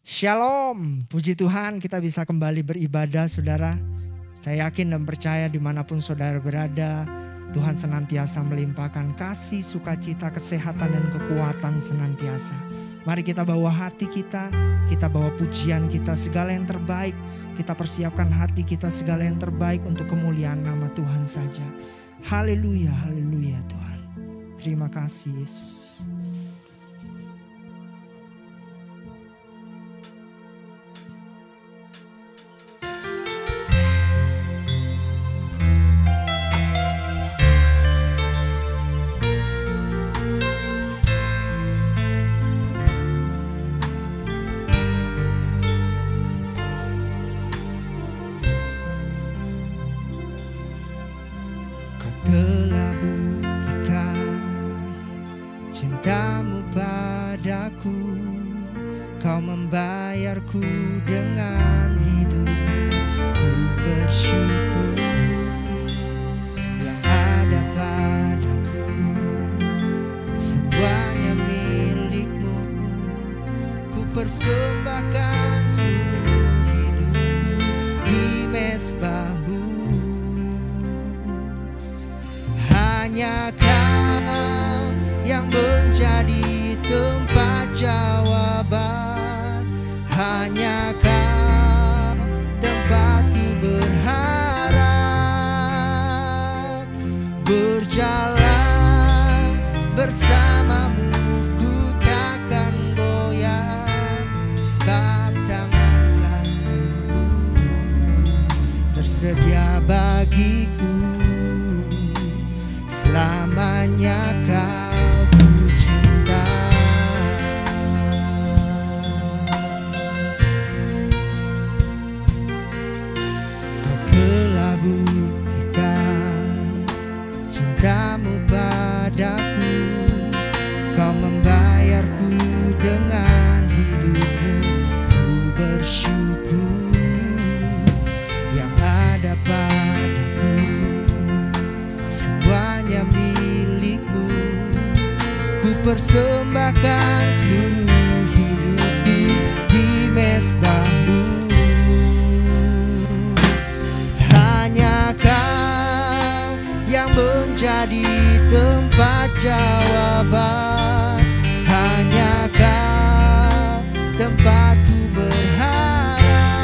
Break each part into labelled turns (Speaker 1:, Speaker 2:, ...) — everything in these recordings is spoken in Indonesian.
Speaker 1: Shalom, puji Tuhan kita bisa kembali beribadah saudara. Saya yakin dan percaya dimanapun saudara berada, Tuhan senantiasa melimpahkan kasih, sukacita, kesehatan dan kekuatan senantiasa. Mari kita bawa hati kita bawa pujian kita, segala yang terbaik. Kita persiapkan hati kita segala yang terbaik untuk kemuliaan nama Tuhan saja. Haleluya, haleluya Tuhan. Terima kasih Yesus. Telah buktikan cintamu padaku, kau membayarku dengan hidupmu. Ku bersyukur yang ada padaku, semuanya milikmu. Ku persembahkan seluruh hidupku di mezbahmu. Hanya Kau yang menjadi tempat jawaban. Hanya Kau tempatku berharap. Berjalan bersamamu ku takkan goyah, sebab tangan kasih-Mu tersedia bagiku. Selamanya Kau ku cinta. Kau telah buktikan cintamu padaku, kau membayarku dengan hidupmu. Ku bersyukur yang ada padaku, semuanya milikmu. Ku persembahkan seluruh hidupku di mezbahmu. Hanya Kau yang menjadi tempat jawaban. Hanya Kau tempatku berharap.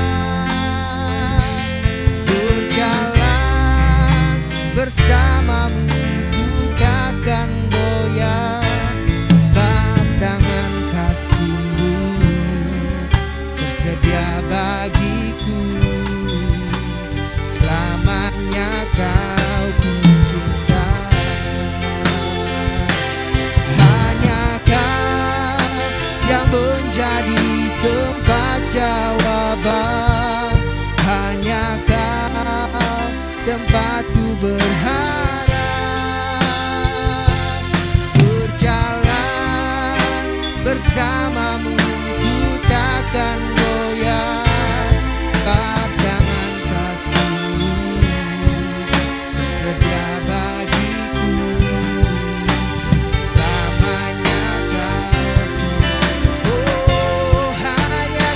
Speaker 1: Berjalan bersamamu ku takkan goyah, sebab tangan kasih-Mu tersedia bagiku. Selamanya Kau ku cinta. Hanya Kau yang menjadi tempat jawaban. Hanya Kau tempatku berharap. Berjalan bersamamu ku takkan goyah, sebab tangan kasih-Mu tersedia bagiku. Selamanya Kau. Oh, hanya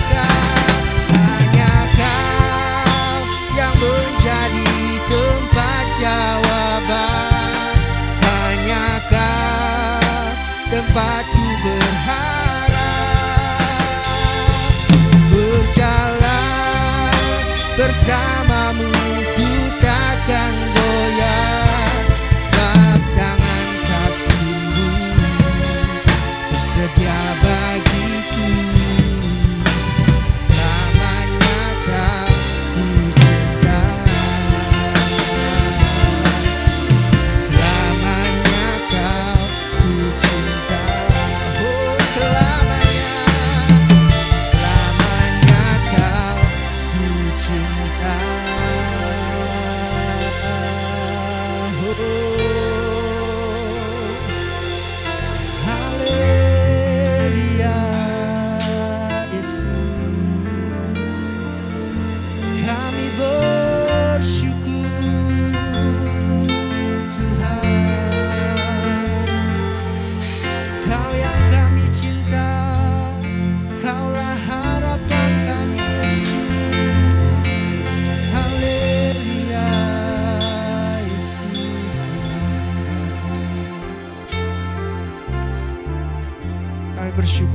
Speaker 1: Kau yang menjadi tempat jawaban. Hanya Kau tempatku berharap. Berjalan bersamamu ku takkan goyah, sebab tangan kasih-Mu tersedia bagiku. Selamanya Kau ku cinta. Selamanya Kau ku cinta. Oh, selamanya Kau ku cinta.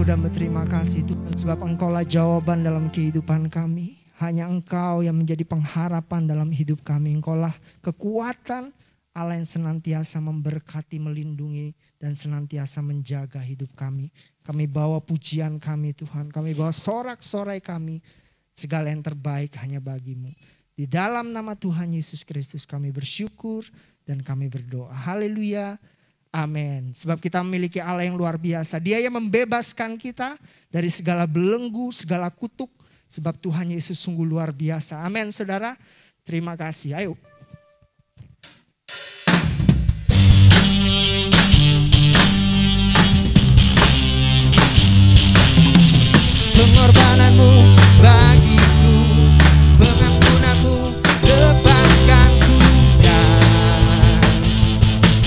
Speaker 1: bersyukur dan berterima kasih Tuhan, sebab Engkaulah jawaban dalam kehidupan kami. Hanya Engkau yang menjadi pengharapan dalam hidup kami. Engkaulah kekuatan Allah yang senantiasa memberkati, melindungi, dan senantiasa menjaga hidup kami. Kami bawa pujian kami Tuhan, kami bawa sorak-sorai kami. Segala yang terbaik hanya bagi-Mu. Di dalam nama Tuhan Yesus Kristus kami bersyukur dan kami berdoa. Haleluya. Amin. Sebab kita memiliki Allah yang luar biasa. Dia yang membebaskan kita dari segala belenggu, segala kutuk. Sebab Tuhan Yesus sungguh luar biasa. Amin saudara. Terima kasih. Ayo. Pengorbananmu bagiku, pengampunanmu lepaskanku dan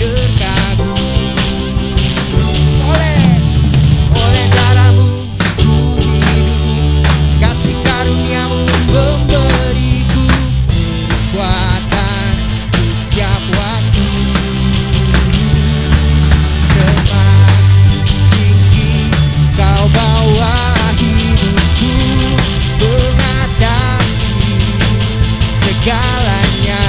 Speaker 1: terkagum. Oleh darahmu ku hidup, kasih karuniamu memberiku kekuatan di setiap waktu. Semakin tinggi kau bawa segalanya,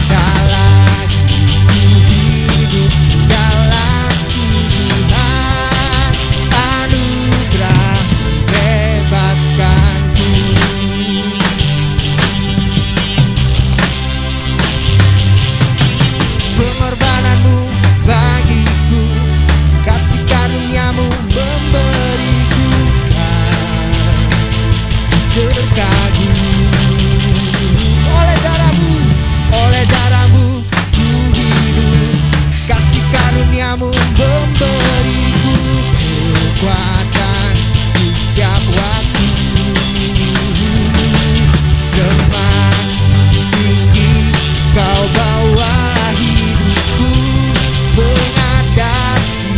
Speaker 1: tak lagi hidup dalam Tuhan, anugerah bebaskanku. Pengorbananmu bagiku, kasih karuniamu memberiku terkagum. Oleh darahmu ku hidup, kasih karuniamu memberiku kekuatan di setiap waktu. Semakin tinggi kau bawa hidupku, mengatasi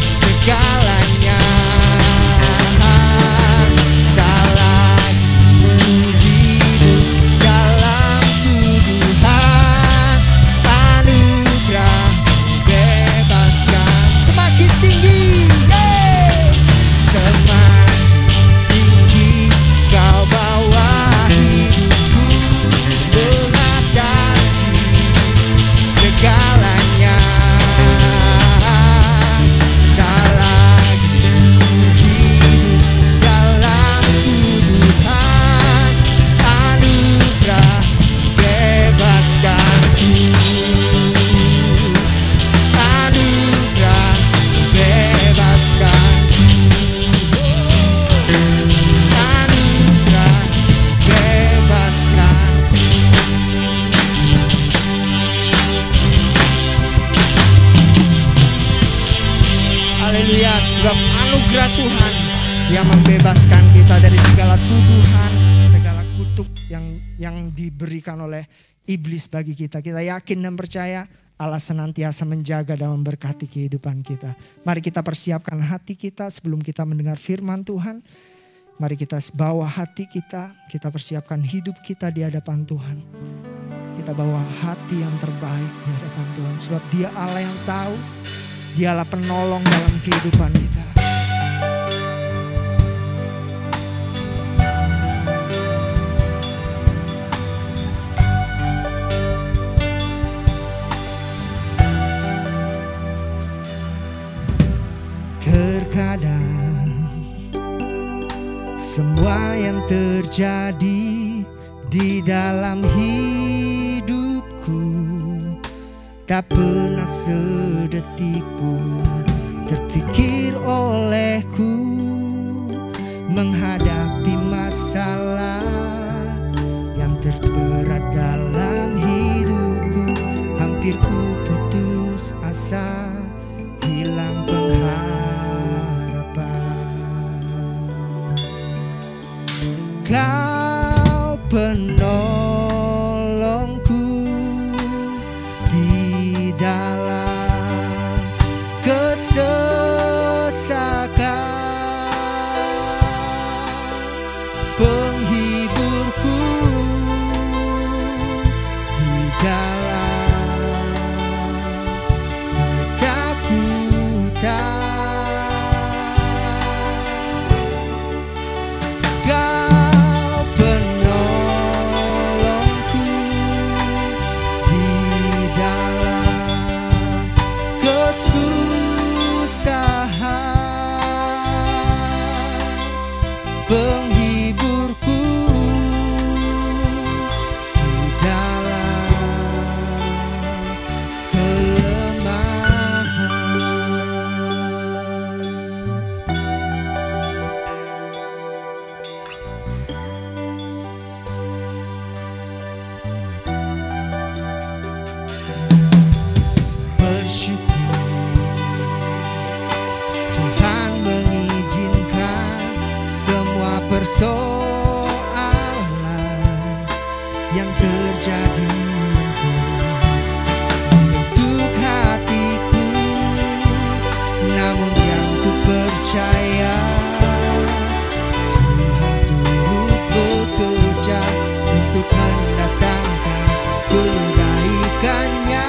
Speaker 1: segalanya. Sebab anugerah Tuhan yang membebaskan kita dari segala tuduhan, segala kutuk yang diberikan oleh iblis bagi kita. Kita yakin dan percaya Allah senantiasa menjaga dan memberkati kehidupan kita. Mari kita persiapkan hati kita sebelum kita mendengar firman Tuhan. Mari kita bawa hati kita persiapkan hidup kita di hadapan Tuhan. Kita bawa hati yang terbaik di hadapan Tuhan. Sebab Dia Allah yang tahu, Dialah penolong dalam kehidupan kita. Terkadang semua yang terjadi di dalam hidupku tak pernah sedetik pun terpikir olehku menghadapi masalah yang terberat dalam hidupku. Hampir ku putus asa, hilang pengharapan. Kau penolongku di dalam kesesakan, penghiburku di dalam ketakutan. persoalan yang terjadi untuk hatiku, namun yang ku percaya Tuhan turut bekerja untuk mendatangkan kebaikannya.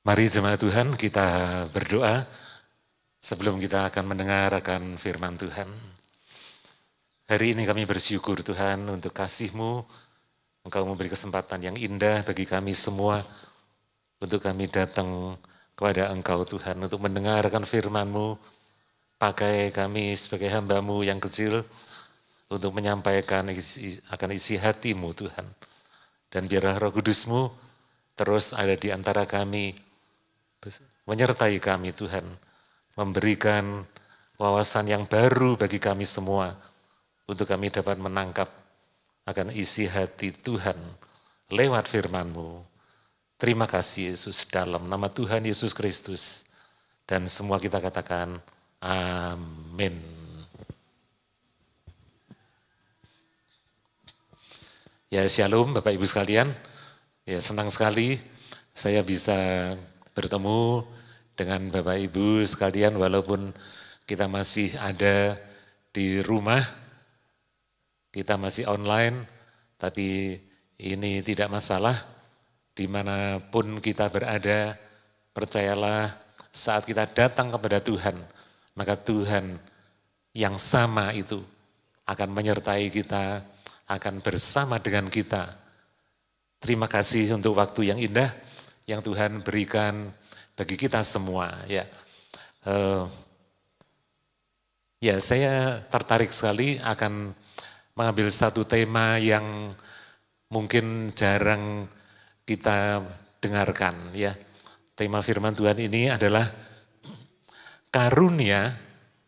Speaker 2: Mari jemaat Tuhan kita berdoa sebelum kita akan mendengarkan firman Tuhan. Hari ini kami bersyukur Tuhan untuk kasih-Mu, Engkau memberi kesempatan yang indah bagi kami semua untuk kami datang kepada Engkau Tuhan untuk mendengarkan firman-Mu. Pakai kami sebagai hamba-Mu yang kecil untuk menyampaikan akan isi hati-Mu Tuhan. Dan biarlah Roh Kudus-Mu terus ada di antara kami, menyertai kami Tuhan, memberikan wawasan yang baru bagi kami semua, untuk kami dapat menangkap akan isi hati Tuhan lewat firman-Mu. Terima kasih Yesus, dalam nama Tuhan Yesus Kristus. Dan semua kita katakan, amin. Ya, shalom Bapak Ibu sekalian. Ya, senang sekali saya bisa bertemu dengan Bapak Ibu sekalian walaupun kita masih ada di rumah, kita masih online, tapi ini tidak masalah. Dimanapun kita berada, percayalah saat kita datang kepada Tuhan, maka Tuhan yang sama itu akan menyertai kita, akan bersama dengan kita. Terima kasih untuk waktu yang indah yang Tuhan berikan bagi kita semua. Ya, ya saya tertarik sekali akan mengambil satu tema yang mungkin jarang kita dengarkan. Ya, tema firman Tuhan ini adalah karunia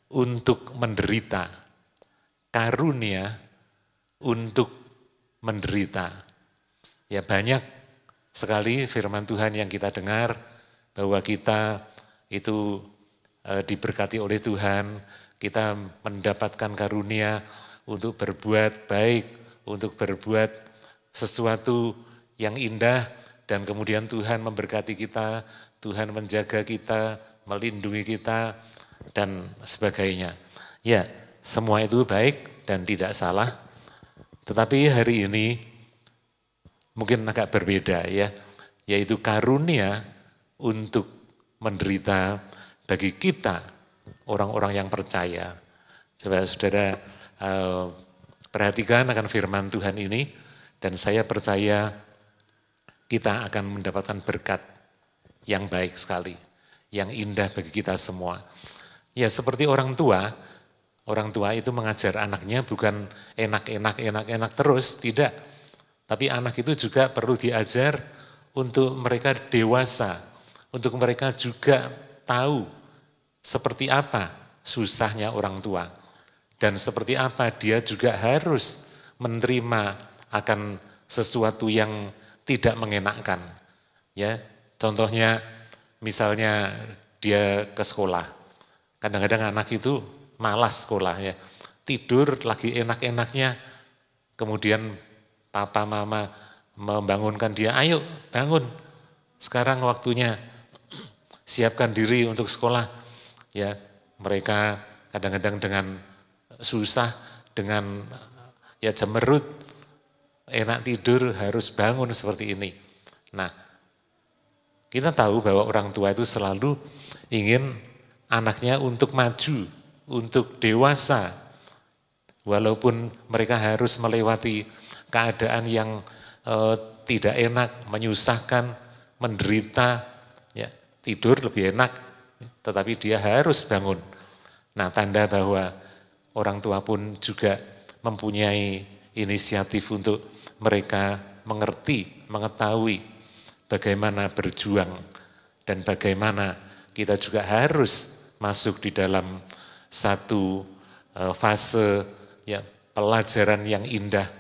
Speaker 2: untuk menderita. Karunia untuk menderita. Ya, banyak sekali firman Tuhan yang kita dengar bahwa kita itu diberkati oleh Tuhan, kita mendapatkan karunia untuk berbuat baik, untuk berbuat sesuatu yang indah, dan kemudian Tuhan memberkati kita, Tuhan menjaga kita, melindungi kita, dan sebagainya. Ya, semua itu baik dan tidak salah, tetapi hari ini mungkin agak berbeda ya, yaitu karunia untuk menderita bagi kita, orang-orang yang percaya. Coba saudara perhatikan akan firman Tuhan ini, dan saya percaya kita akan mendapatkan berkat yang baik sekali, yang indah bagi kita semua. Ya, seperti orang tua itu mengajar anaknya bukan enak terus, tidak. Tapi anak itu juga perlu diajar untuk mereka dewasa, untuk mereka juga tahu seperti apa susahnya orang tua. Dan seperti apa dia juga harus menerima akan sesuatu yang tidak mengenakkan. Ya, contohnya misalnya dia ke sekolah. Kadang-kadang anak itu malas sekolah ya, tidur lagi enak-enaknya, kemudian papa mama membangunkan dia, ayo bangun, sekarang waktunya, siapkan diri untuk sekolah. Ya, mereka kadang-kadang dengan susah, dengan ya cemerut, enak tidur, harus bangun seperti ini. Nah, kita tahu bahwa orang tua itu selalu ingin anaknya untuk maju, untuk dewasa, walaupun mereka harus melewati keadaan yang tidak enak, menyusahkan, menderita, ya, tidur lebih enak, tetapi dia harus bangun. Nah, tanda bahwa orang tua pun juga mempunyai inisiatif untuk mereka mengerti, mengetahui bagaimana berjuang, dan bagaimana kita juga harus masuk di dalam satu fase ya, pelajaran yang indah,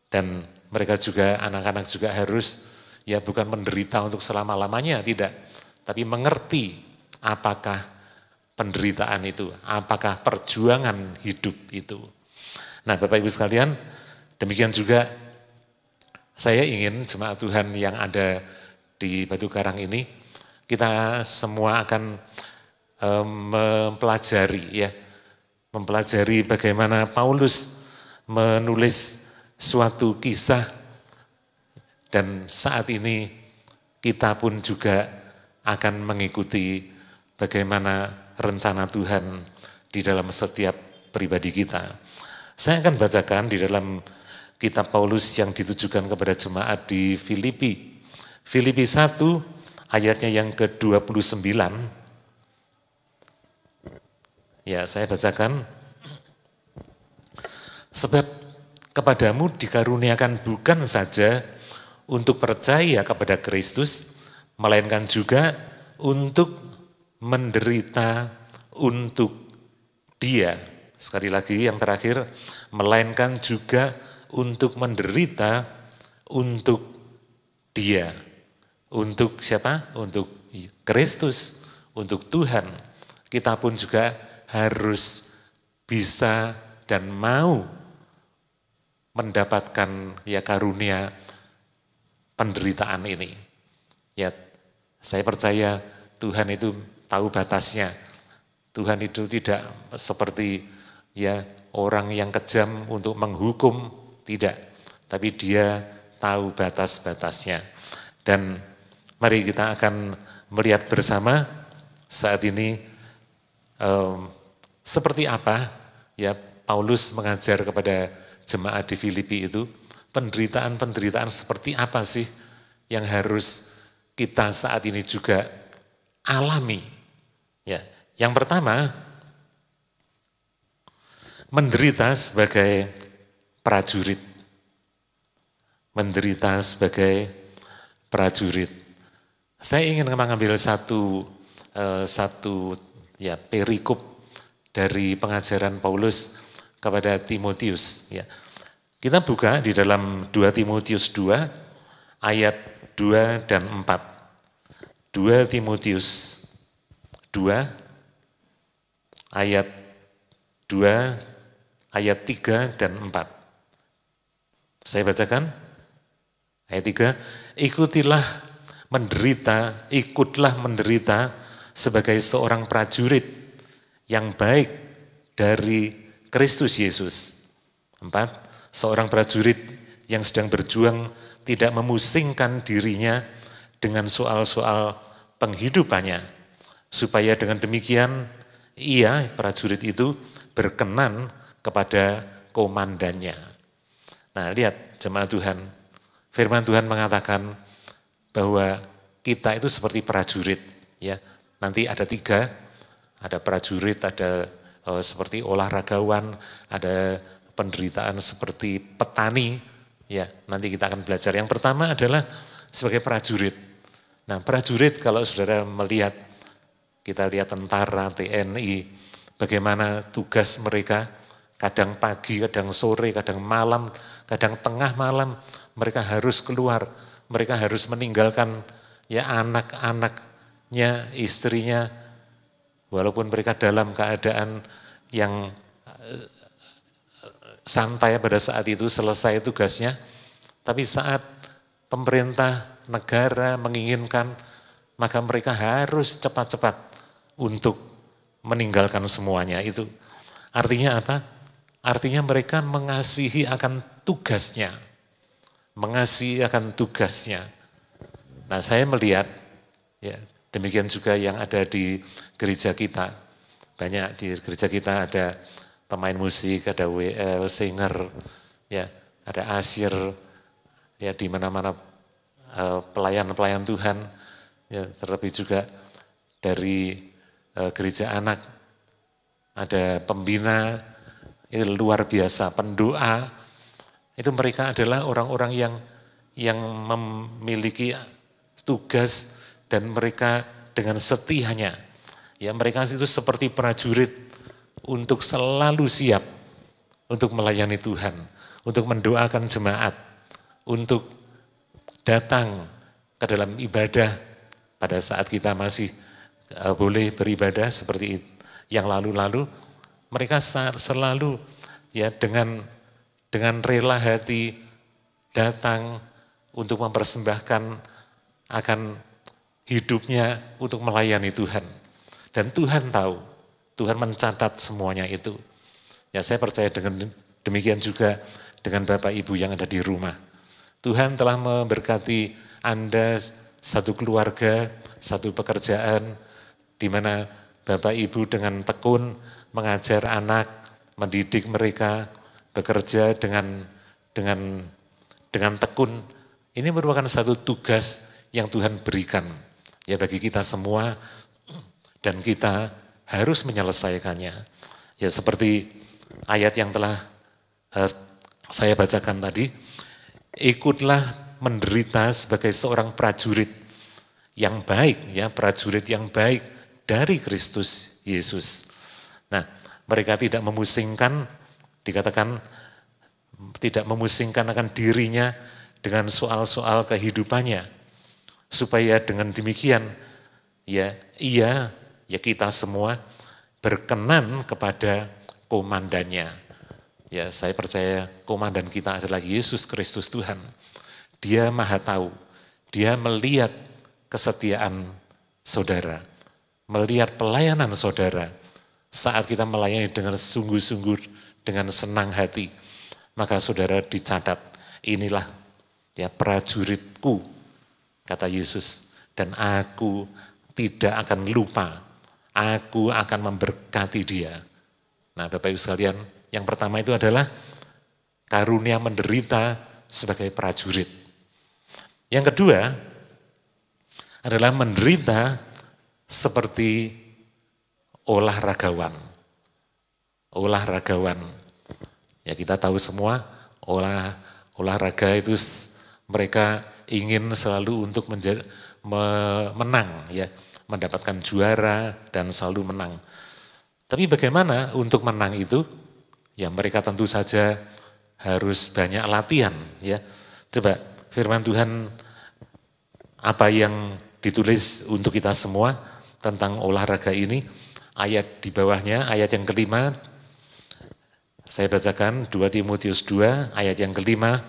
Speaker 2: dan mereka juga, anak-anak juga harus ya bukan menderita untuk selama-lamanya, tidak, tapi mengerti apakah penderitaan itu, apakah perjuangan hidup itu. Nah, Bapak Ibu sekalian, demikian juga saya ingin jemaat Tuhan yang ada di Batu Karang ini, kita semua akan mempelajari bagaimana Paulus menulis suatu kisah, dan saat ini kita pun juga akan mengikuti bagaimana rencana Tuhan di dalam setiap pribadi kita. Saya akan bacakan di dalam kitab Paulus yang ditujukan kepada jemaat di Filipi. Filipi 1 ayatnya yang ke-29. Ya, saya bacakan. Sebab kepadamu dikaruniakan bukan saja untuk percaya kepada Kristus, melainkan juga untuk menderita untuk Dia. Sekali lagi yang terakhir, melainkan juga untuk menderita untuk Dia. Untuk siapa? Untuk Kristus, untuk Tuhan. Kita pun juga harus bisa dan mau mendapatkan ya karunia penderitaan ini. Ya, saya percaya Tuhan itu tahu batasnya. Tuhan itu tidak seperti ya orang yang kejam untuk menghukum, tidak. Tapi Dia tahu batas-batasnya. Dan mari kita akan melihat bersama saat ini seperti apa ya Paulus mengajar kepada jemaat di Filipi itu, penderitaan-penderitaan seperti apa sih yang harus kita saat ini juga alami. Ya, yang pertama, menderita sebagai prajurit. Menderita sebagai prajurit. Saya ingin mengambil satu perikop dari pengajaran Paulus kepada Timotius. Ya. Kita buka di dalam 2 Timotius 2 ayat 2 dan 4. 2 Timotius 2 ayat 2, ayat 3 dan 4. Saya bacakan. Ayat 3, ikutlah menderita sebagai seorang prajurit yang baik dari Kristus Yesus. 4, seorang prajurit yang sedang berjuang tidak memusingkan dirinya dengan soal-soal penghidupannya, supaya dengan demikian ia, prajurit itu, berkenan kepada komandannya. Nah, lihat jemaat Tuhan, firman Tuhan mengatakan bahwa kita itu seperti prajurit. Ya, nanti ada 3, ada prajurit, ada seperti olahragawan, ada penderitaan seperti petani. Ya, nanti kita akan belajar. Yang pertama adalah sebagai prajurit. Nah, prajurit kalau saudara melihat, kita lihat tentara, TNI, bagaimana tugas mereka, kadang pagi, kadang sore, kadang malam, kadang tengah malam, mereka harus keluar, mereka harus meninggalkan ya anak-anaknya, istrinya, walaupun mereka dalam keadaan yang santai pada saat itu selesai tugasnya, tapi saat pemerintah negara menginginkan, maka mereka harus cepat-cepat untuk meninggalkan semuanya itu. Artinya apa? Artinya mereka mengasihi akan tugasnya. Mengasihi akan tugasnya. Nah, saya melihat, ya demikian juga yang ada di gereja kita. Banyak di gereja kita ada pemain musik, ada WL, singer, ya, ada asyir, ya di mana-mana pelayan-pelayan Tuhan, ya terlebih juga dari gereja anak, ada pembina, itu luar biasa, pendoa, itu mereka adalah orang-orang yang memiliki tugas dan mereka dengan setianya, ya mereka itu seperti prajurit untuk selalu siap untuk melayani Tuhan, untuk mendoakan jemaat, untuk datang ke dalam ibadah pada saat kita masih boleh beribadah seperti yang lalu-lalu. Mereka selalu ya dengan rela hati datang untuk mempersembahkan akan hidupnya untuk melayani Tuhan. Dan Tuhan tahu, Tuhan mencatat semuanya itu. Ya, saya percaya dengan demikian juga dengan Bapak Ibu yang ada di rumah. Tuhan telah memberkati Anda satu keluarga, satu pekerjaan, di mana Bapak Ibu dengan tekun mengajar anak, mendidik mereka, bekerja dengan tekun. Ini merupakan satu tugas yang Tuhan berikan ya bagi kita semua, dan kita harus menyelesaikannya. Ya seperti ayat yang telah saya bacakan tadi, ikutlah menderita sebagai seorang prajurit yang baik, ya prajurit yang baik dari Kristus Yesus. Nah, mereka tidak memusingkan, dikatakan tidak memusingkan akan dirinya dengan soal-soal kehidupannya, supaya dengan demikian ya kita semua berkenan kepada komandannya. Ya, saya percaya komandan kita adalah Yesus Kristus Tuhan. Dia Maha tahu, Dia melihat kesetiaan saudara, melihat pelayanan saudara. Saat kita melayani dengan sungguh-sungguh, dengan senang hati, maka saudara dicatat, inilah ya prajuritku, kata Yesus, dan aku tidak akan lupa, aku akan memberkati dia. Nah Bapak Ibu sekalian, yang pertama itu adalah karunia menderita sebagai prajurit. Yang kedua, adalah menderita seperti olahragawan. Olahragawan. Ya kita tahu semua olahraga itu mereka ingin selalu untuk menang ya, mendapatkan juara dan selalu menang. Tapi bagaimana untuk menang itu? Ya mereka tentu saja harus banyak latihan ya. Coba firman Tuhan apa yang ditulis untuk kita semua tentang olahraga ini, ayat di bawahnya, ayat yang kelima, saya bacakan 2 Timotius 2 ayat yang kelima.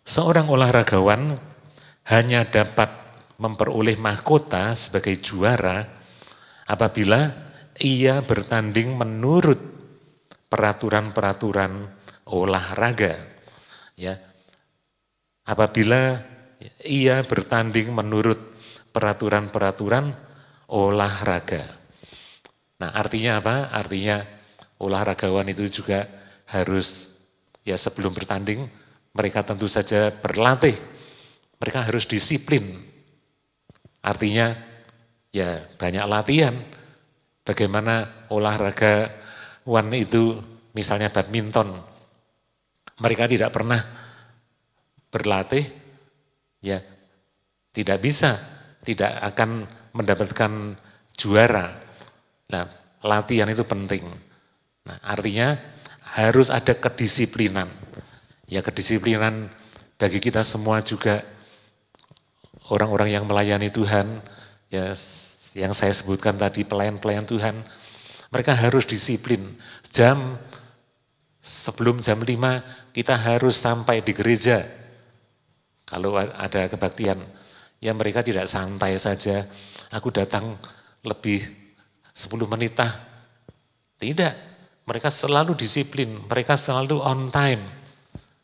Speaker 2: Seorang olahragawan hanya dapat memperoleh mahkota sebagai juara apabila ia bertanding menurut peraturan-peraturan olahraga. Ya. Apabila ia bertanding menurut peraturan-peraturan olahraga. Nah, artinya apa? Artinya olahragawan itu juga harus ya sebelum bertanding mereka tentu saja berlatih. Mereka harus disiplin. Artinya ya banyak latihan. Bagaimana olahragawan itu misalnya badminton. Mereka tidak pernah berlatih, ya tidak bisa, tidak akan mendapatkan juara. Nah, latihan itu penting. Nah, artinya harus ada kedisiplinan. Ya kedisiplinan bagi kita semua juga orang-orang yang melayani Tuhan, ya yang saya sebutkan tadi pelayan-pelayan Tuhan, mereka harus disiplin. Sebelum jam 5 kita harus sampai di gereja. Kalau ada kebaktian, ya mereka tidak santai saja, aku datang lebih 10 menit. Tidak, mereka selalu disiplin, mereka selalu on time.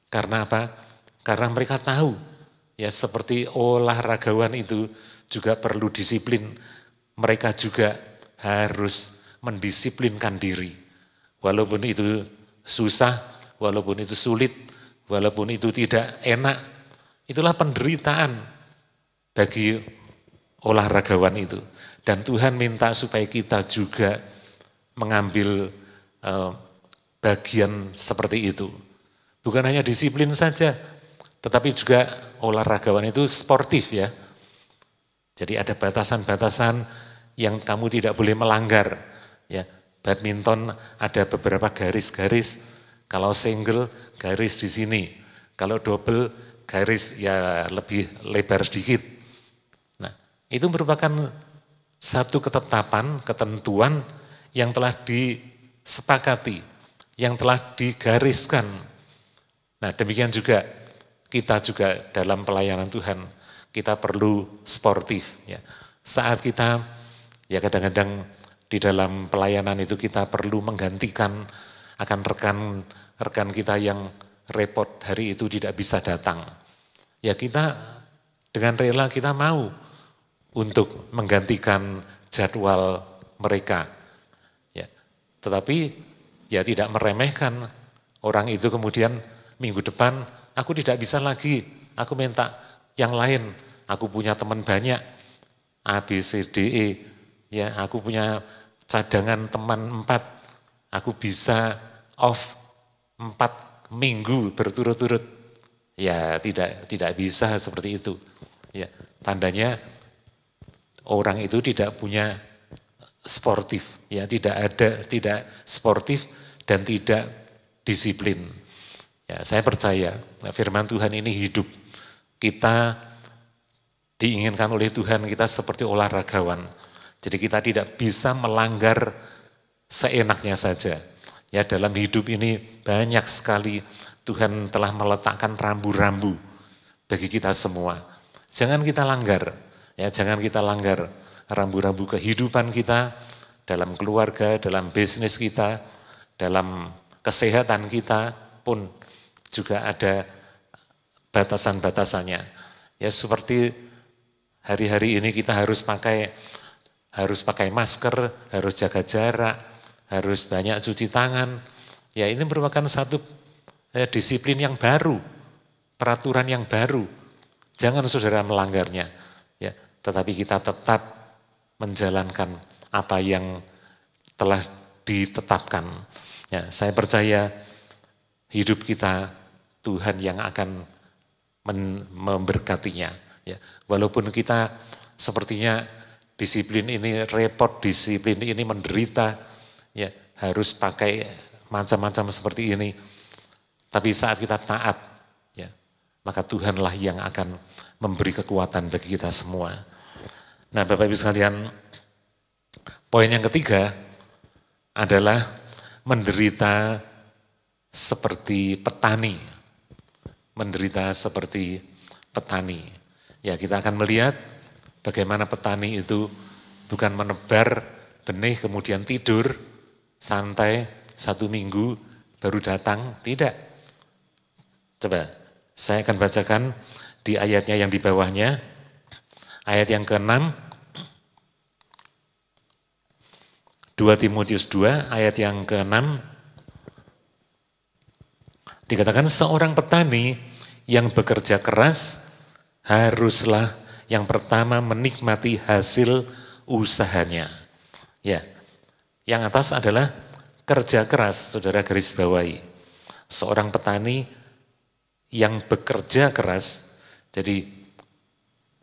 Speaker 2: Karena apa? Karena mereka tahu, ya seperti olahragawan itu juga perlu disiplin. Mereka juga harus mendisiplinkan diri. Walaupun itu susah, walaupun itu sulit, walaupun itu tidak enak. Itulah penderitaan bagi olahragawan itu. Dan Tuhan minta supaya kita juga mengambil bagian seperti itu. Bukan hanya disiplin saja, tetapi juga olahragawan itu sportif ya. Jadi ada batasan-batasan yang kamu tidak boleh melanggar. Ya, badminton ada beberapa garis-garis. Kalau single garis di sini, kalau double garis ya lebih lebar sedikit. Nah, itu merupakan satu ketetapan, ketentuan yang telah disepakati, yang telah digariskan. Nah, demikian juga kita juga dalam pelayanan Tuhan, kita perlu sportif ya. Saat kita ya kadang-kadang di dalam pelayanan itu kita perlu menggantikan akan rekan kita yang repot hari itu tidak bisa datang. Ya kita dengan rela kita mau untuk menggantikan jadwal mereka. Ya, tetapi ya tidak meremehkan orang itu kemudian minggu depan aku tidak bisa lagi, aku minta yang lain. Aku punya teman banyak, A, B, C, D, E. Ya, aku punya cadangan teman 4. Aku bisa off 4 minggu berturut-turut. Ya, tidak bisa seperti itu. Ya, tandanya orang itu tidak punya sportif, ya, tidak sportif dan tidak disiplin. Ya, saya percaya firman Tuhan ini hidup. Kita diinginkan oleh Tuhan kita seperti olahragawan. Jadi kita tidak bisa melanggar seenaknya saja. Ya, dalam hidup ini banyak sekali Tuhan telah meletakkan rambu-rambu bagi kita semua. Jangan kita langgar. Ya, jangan kita langgar rambu-rambu kehidupan kita dalam keluarga, dalam bisnis kita, dalam kesehatan kita pun juga ada batasan-batasannya. Ya seperti hari-hari ini kita harus pakai masker, harus jaga jarak, harus banyak cuci tangan. Ya ini merupakan satu disiplin yang baru, peraturan yang baru. Jangan saudara melanggarnya, ya. Tetapi kita tetap menjalankan apa yang telah ditetapkan. Ya, saya percaya hidup kita Tuhan yang akan memberkatinya. Ya, walaupun kita sepertinya disiplin ini repot, disiplin ini menderita, ya harus pakai macam-macam seperti ini. Tapi saat kita taat, ya, maka Tuhanlah yang akan memberi kekuatan bagi kita semua. Nah, Bapak Ibu sekalian, poin yang ketiga adalah menderita seperti petani. Menderita seperti petani. Ya, kita akan melihat bagaimana petani itu bukan menebar benih kemudian tidur, santai 1 minggu baru datang, tidak. Coba, saya akan bacakan di ayatnya yang di bawahnya, ayat yang ke-6, 2 Timotius 2 ayat yang ke-6, dikatakan seorang petani yang bekerja keras haruslah yang pertama menikmati hasil usahanya. Ya, yang atas adalah kerja keras, saudara garis bawahi. Seorang petani yang bekerja keras, jadi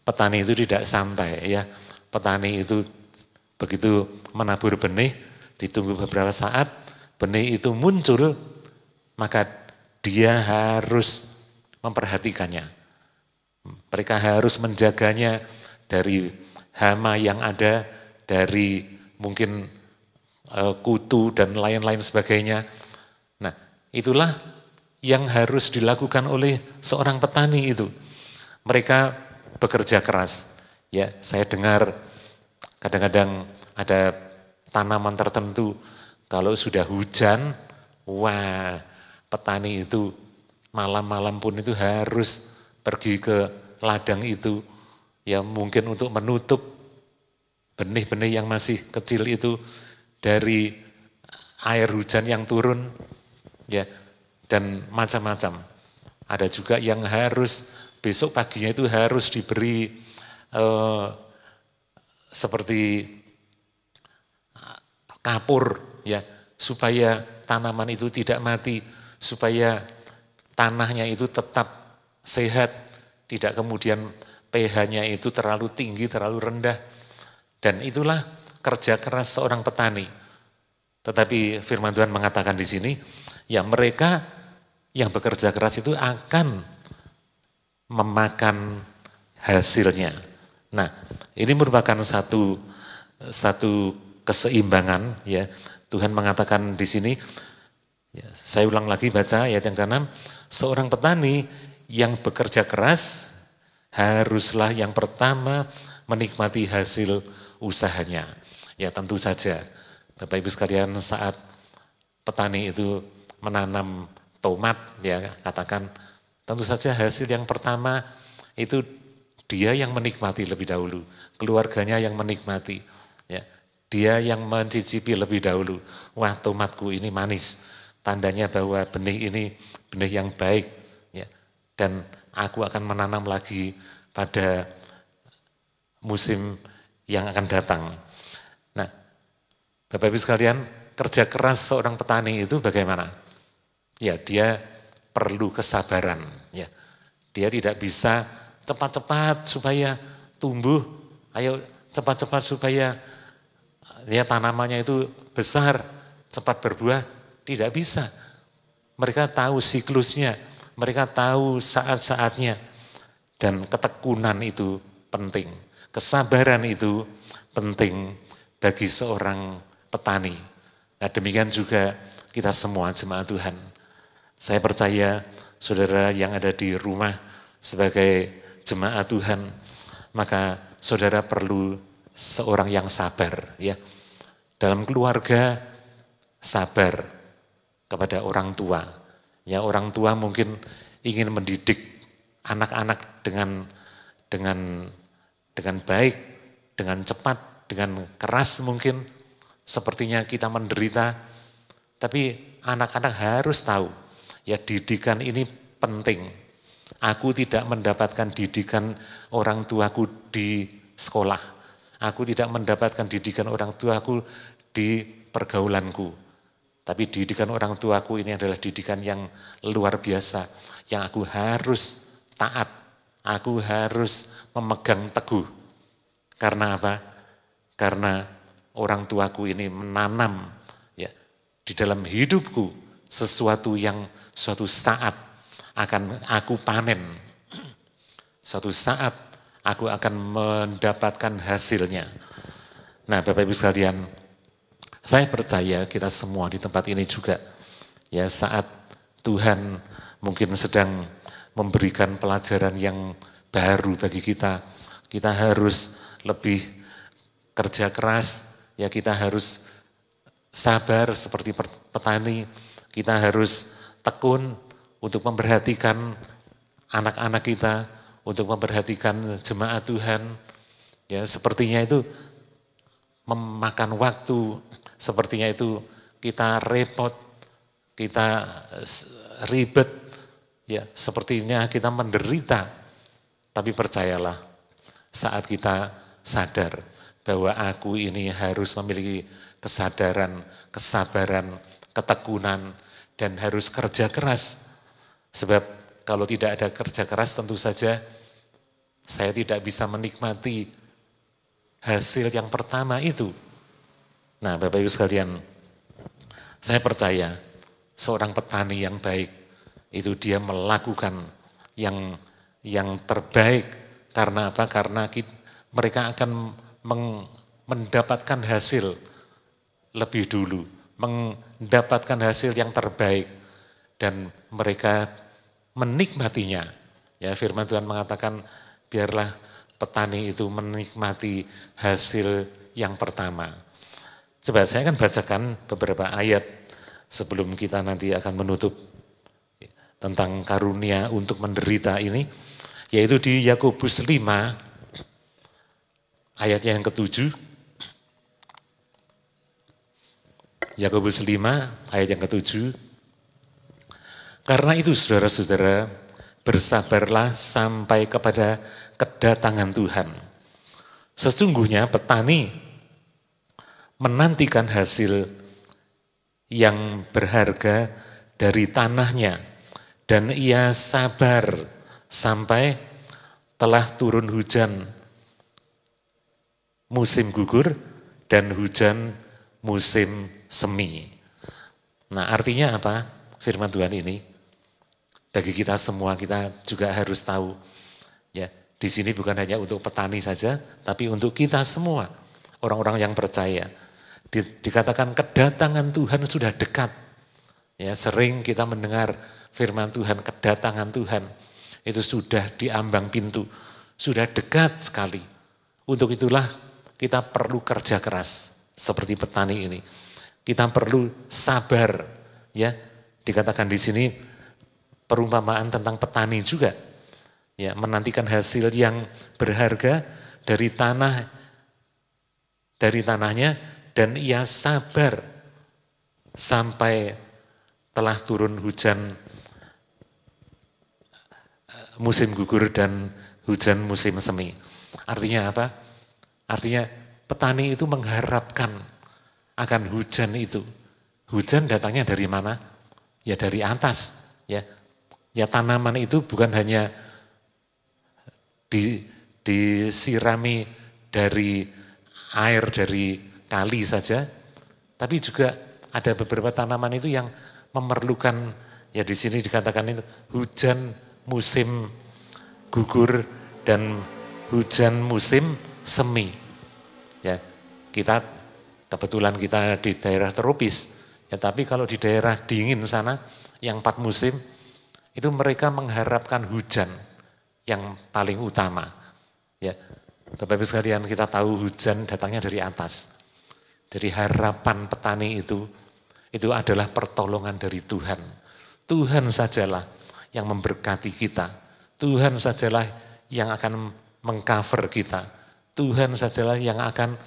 Speaker 2: petani itu tidak santai ya. Petani itu begitu menabur benih, ditunggu beberapa saat, benih itu muncul, maka dia harus memperhatikannya. Mereka harus menjaganya dari hama yang ada, dari mungkin kutu dan lain-lain sebagainya. Nah, itulah yang harus dilakukan oleh seorang petani itu. Mereka bekerja keras. Ya, saya dengar kadang-kadang ada tanaman tertentu kalau sudah hujan, wah, petani itu malam-malam pun itu harus pergi ke ladang itu, ya mungkin untuk menutup benih-benih yang masih kecil itu dari air hujan yang turun, ya, dan macam-macam. Ada juga yang harus besok paginya itu harus diberi seperti kapur, ya, supaya tanaman itu tidak mati, supaya tanahnya itu tetap sehat, tidak kemudian pH-nya itu terlalu tinggi, terlalu rendah. Dan itulah kerja keras seorang petani. Tetapi firman Tuhan mengatakan di sini, ya mereka yang bekerja keras itu akan memakan hasilnya. Nah, ini merupakan satu keseimbangan, ya. Tuhan mengatakan di sini, ya, saya ulang lagi baca ayat yang ke-6, seorang petani yang bekerja keras haruslah yang pertama menikmati hasil usahanya. Ya tentu saja, Bapak Ibu sekalian, saat petani itu menanam tomat, ya katakan, tentu saja hasil yang pertama itu dia yang menikmati lebih dahulu, keluarganya yang menikmati, ya. Dia yang mencicipi lebih dahulu, wah tomatku ini manis, tandanya bahwa benih ini benih yang baik, ya. Dan aku akan menanam lagi pada musim yang akan datang. Nah, Bapak Ibu sekalian, kerja keras seorang petani itu bagaimana? Ya, dia perlu kesabaran, ya. Dia tidak bisa cepat-cepat supaya tumbuh, ayo cepat-cepat supaya ya tanamannya itu besar, cepat berbuah, tidak bisa. Mereka tahu siklusnya, mereka tahu saat-saatnya, dan ketekunan itu penting. Kesabaran itu penting bagi seorang petani. Nah demikian juga kita semua jemaat Tuhan. Saya percaya saudara yang ada di rumah sebagai jemaat Tuhan, maka saudara perlu seorang yang sabar, ya. Dalam keluarga sabar kepada orang tua. Ya, orang tua mungkin ingin mendidik anak-anak dengan baik, dengan cepat, dengan keras mungkin. Sepertinya kita menderita, tapi anak-anak harus tahu, ya didikan ini penting. Aku tidak mendapatkan didikan orang tuaku di sekolah. Aku tidak mendapatkan didikan orang tuaku di pergaulanku. Tapi didikan orang tuaku ini adalah didikan yang luar biasa. Yang aku harus taat. Aku harus memegang teguh. Karena apa? Karena orang tuaku ini menanam ya di dalam hidupku sesuatu yang suatu saat akan aku panen. Suatu saat aku akan mendapatkan hasilnya. Nah, Bapak Ibu sekalian, saya percaya kita semua di tempat ini juga ya saat Tuhan mungkin sedang memberikan pelajaran yang baru bagi kita. Kita harus lebih kerja keras, ya kita harus sabar seperti petani, kita harus tekun untuk memperhatikan anak-anak kita, untuk memperhatikan jemaat Tuhan. Ya, sepertinya itu memakan waktu, sepertinya itu kita repot, kita ribet, ya sepertinya kita menderita. Tapi percayalah, saat kita sadar bahwa aku ini harus memiliki kesadaran, kesabaran, ketekunan, dan harus kerja keras. Sebab kalau tidak ada kerja keras tentu saja saya tidak bisa menikmati hasil yang pertama itu. Nah, Bapak Ibu sekalian, saya percaya seorang petani yang baik itu dia melakukan yang terbaik. Karena apa? Karena mereka akan mendapatkan hasil lebih dulu, mendapatkan hasil yang terbaik dan mereka menikmatinya. Ya, firman Tuhan mengatakan biarlah petani itu menikmati hasil yang pertama. Coba saya akan bacakan beberapa ayat sebelum kita nanti akan menutup tentang karunia untuk menderita ini, yaitu di Yakobus 5 ayat yang ke-7. Yakobus 5 ayat yang ke-7. Karena itu saudara-saudara, bersabarlah sampai kepada kedatangan Tuhan. Sesungguhnya petani menantikan hasil yang berharga dari tanahnya, dan ia sabar sampai telah turun hujan musim gugur dan hujan musim semi. Nah, artinya apa firman Tuhan ini? Bagi kita semua, kita juga harus tahu ya, di sini bukan hanya untuk petani saja, tapi untuk kita semua, orang-orang yang percaya. Dikatakan kedatangan Tuhan sudah dekat. Ya, sering kita mendengar firman Tuhan, kedatangan Tuhan itu sudah di ambang pintu, sudah dekat sekali. Untuk itulah kita perlu kerja keras seperti petani ini. Kita perlu sabar, ya. Dikatakan di sini perumpamaan tentang petani juga, ya, menantikan hasil yang berharga dari tanahnya, dan ia sabar sampai telah turun hujan musim gugur dan hujan musim semi. Artinya apa? Artinya petani itu mengharapkan akan hujan itu. Hujan datangnya dari mana? Ya dari atas. Ya tanaman itu bukan hanya disirami dari air dari kali saja, tapi juga ada beberapa tanaman itu yang memerlukan, ya di sini dikatakan itu hujan musim gugur dan hujan musim semi. Ya, kita kebetulan kita di daerah tropis, ya tapi kalau di daerah dingin sana yang 4 musim itu mereka mengharapkan hujan yang paling utama. Ya, Bapak Ibu sekalian, kita tahu hujan datangnya dari atas. Jadi harapan petani itu adalah pertolongan dari Tuhan. Tuhan sajalah yang memberkati kita. Tuhan sajalah yang akan mengcover kita. Tuhan sajalah yang akan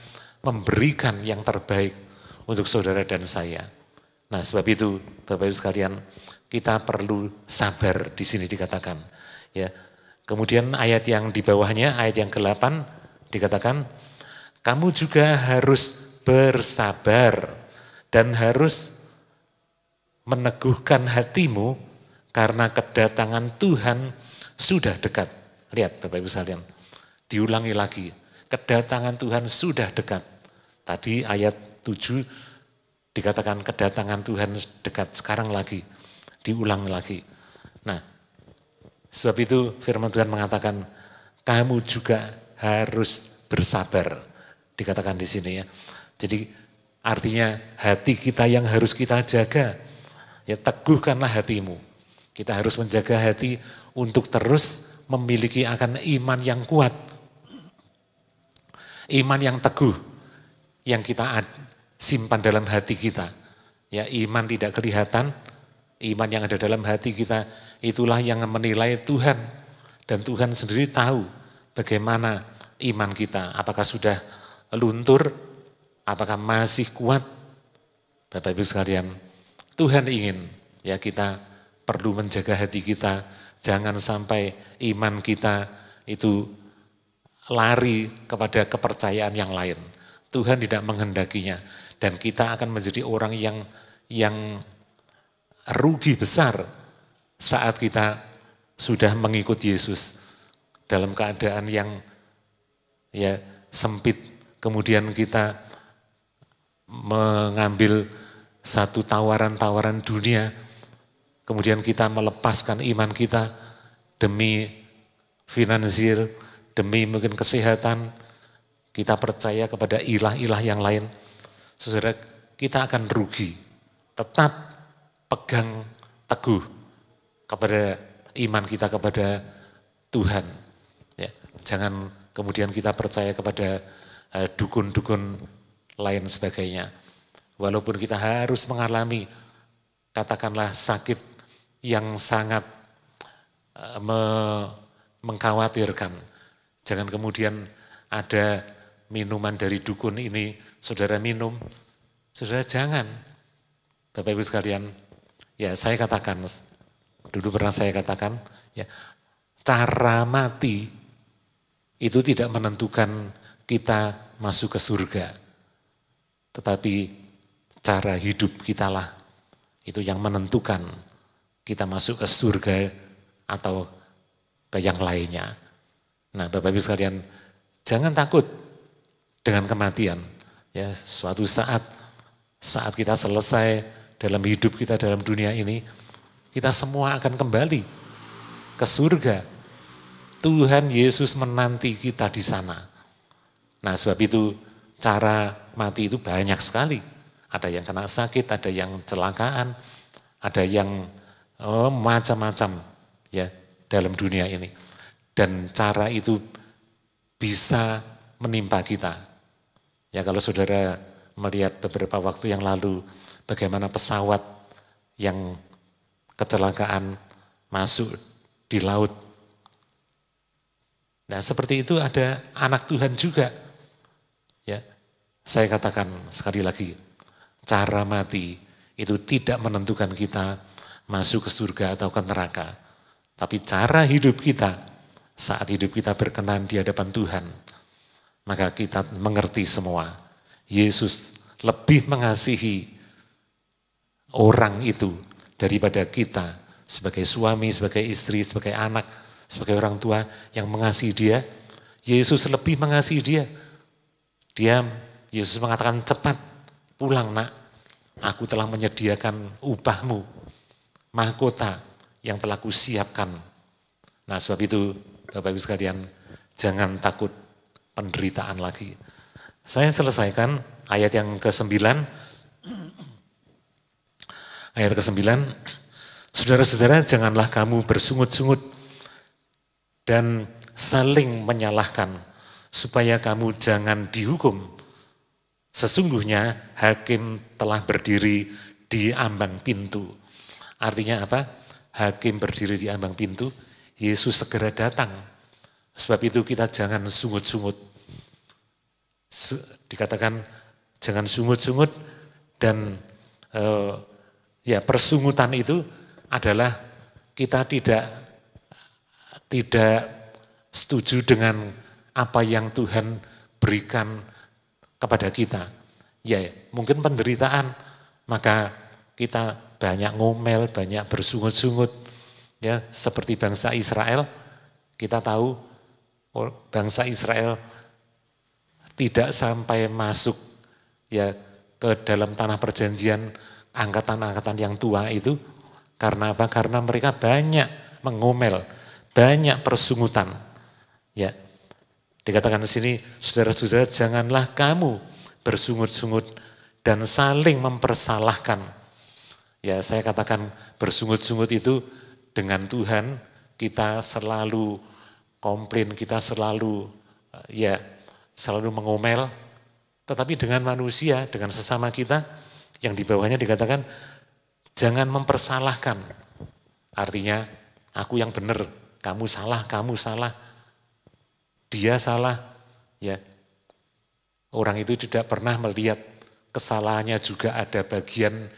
Speaker 2: memberikan yang terbaik untuk saudara dan saya. Nah, sebab itu Bapak Ibu sekalian, kita perlu sabar, di sini dikatakan. Ya. Kemudian ayat yang di bawahnya, ayat yang ke-8 dikatakan, kamu juga harus bersabar dan harus meneguhkan hatimu karena kedatangan Tuhan sudah dekat. Lihat Bapak Ibu sekalian, diulangi lagi, kedatangan Tuhan sudah dekat. Tadi ayat 7 dikatakan kedatangan Tuhan dekat, sekarang lagi, diulang lagi. Nah, sebab itu firman Tuhan mengatakan, kamu juga harus bersabar. Dikatakan di sini ya. Jadi artinya hati kita yang harus kita jaga. Ya, teguhkanlah hatimu. Kita harus menjaga hati untuk terus memiliki akan iman yang kuat. Iman yang teguh yang kita simpan dalam hati kita. Ya, iman tidak kelihatan, iman yang ada dalam hati kita itulah yang menilai Tuhan. Dan Tuhan sendiri tahu bagaimana iman kita. Apakah sudah luntur, apakah masih kuat? Bapak Ibu sekalian, Tuhan ingin ya kita perlu menjaga hati kita. Jangan sampai iman kita itu lari kepada kepercayaan yang lain. Tuhan tidak menghendakinya. Dan kita akan menjadi orang yang rugi besar saat kita sudah mengikut Yesus dalam keadaan yang ya sempit. Kemudian kita mengambil satu tawaran-tawaran dunia. Kemudian kita melepaskan iman kita demi finansial, demi mungkin kesehatan. Kita percaya kepada ilah-ilah yang lain. Saudara, kita akan rugi. Tetap pegang teguh kepada iman kita kepada Tuhan. Ya, jangan kemudian kita percaya kepada dukun-dukun lain sebagainya. Walaupun kita harus mengalami katakanlah sakit yang sangat mengkhawatirkan. Jangan kemudian ada minuman dari dukun ini, saudara minum. Saudara jangan. Bapak Ibu sekalian, ya saya katakan, dulu pernah saya katakan, ya cara mati itu tidak menentukan kita masuk ke surga. Tetapi cara hidup kitalah itu yang menentukan kita masuk ke surga atau ke yang lainnya. Nah Bapak Ibu sekalian, jangan takut dengan kematian. Ya, suatu saat kita selesai dalam hidup kita dalam dunia ini, kita semua akan kembali ke surga. Tuhan Yesus menanti kita di sana. Nah sebab itu cara mati itu banyak sekali. Ada yang kena sakit, ada yang kecelakaan, ada yang macam-macam ya dalam dunia ini. Dan cara itu bisa menimpa kita. Ya kalau saudara melihat beberapa waktu yang lalu bagaimana pesawat yang kecelakaan masuk di laut. Nah seperti itu ada anak Tuhan juga. Ya, saya katakan sekali lagi, cara mati itu tidak menentukan kita masuk ke surga atau ke neraka. Tapi cara hidup kita, saat hidup kita berkenan di hadapan Tuhan, maka kita mengerti semua. Yesus lebih mengasihi orang itu daripada kita sebagai suami, sebagai istri, sebagai anak, sebagai orang tua yang mengasihi dia. Yesus lebih mengasihi dia. Yesus mengatakan, cepat pulang nak, aku telah menyediakan upahmu, mahkota yang telah kusiapkan. Nah sebab itu Bapak Ibu sekalian, jangan takut penderitaan lagi. Saya selesaikan ayat yang ke-9. Ayat ke-9, saudara-saudara janganlah kamu bersungut-sungut dan saling menyalahkan, supaya kamu jangan dihukum. Sesungguhnya hakim telah berdiri di ambang pintu. Artinya apa? Hakim berdiri di ambang pintu, Yesus segera datang. Sebab itu kita jangan sungut-sungut. Dikatakan jangan sungut-sungut dan ya persungutan itu adalah kita tidak tidak setuju dengan apa yang Tuhan berikan kepada kita. Ya, mungkin penderitaan, maka kita banyak ngomel, banyak bersungut-sungut. Ya, seperti bangsa Israel, kita tahu bangsa Israel tidak sampai masuk ya ke dalam tanah perjanjian angkatan-angkatan yang tua itu. Karena apa? Karena mereka banyak mengomel, banyak persungutan. Ya, dikatakan di sini, saudara-saudara, janganlah kamu bersungut-sungut dan saling mempersalahkan. Ya, saya katakan bersungut-sungut itu dengan Tuhan kita selalu komplain, kita selalu selalu mengomel. Tetapi dengan manusia, dengan sesama kita yang di bawahnya dikatakan jangan mempersalahkan. Artinya aku yang benar, kamu salah, dia salah. Ya, orang itu tidak pernah melihat kesalahannya juga ada bagian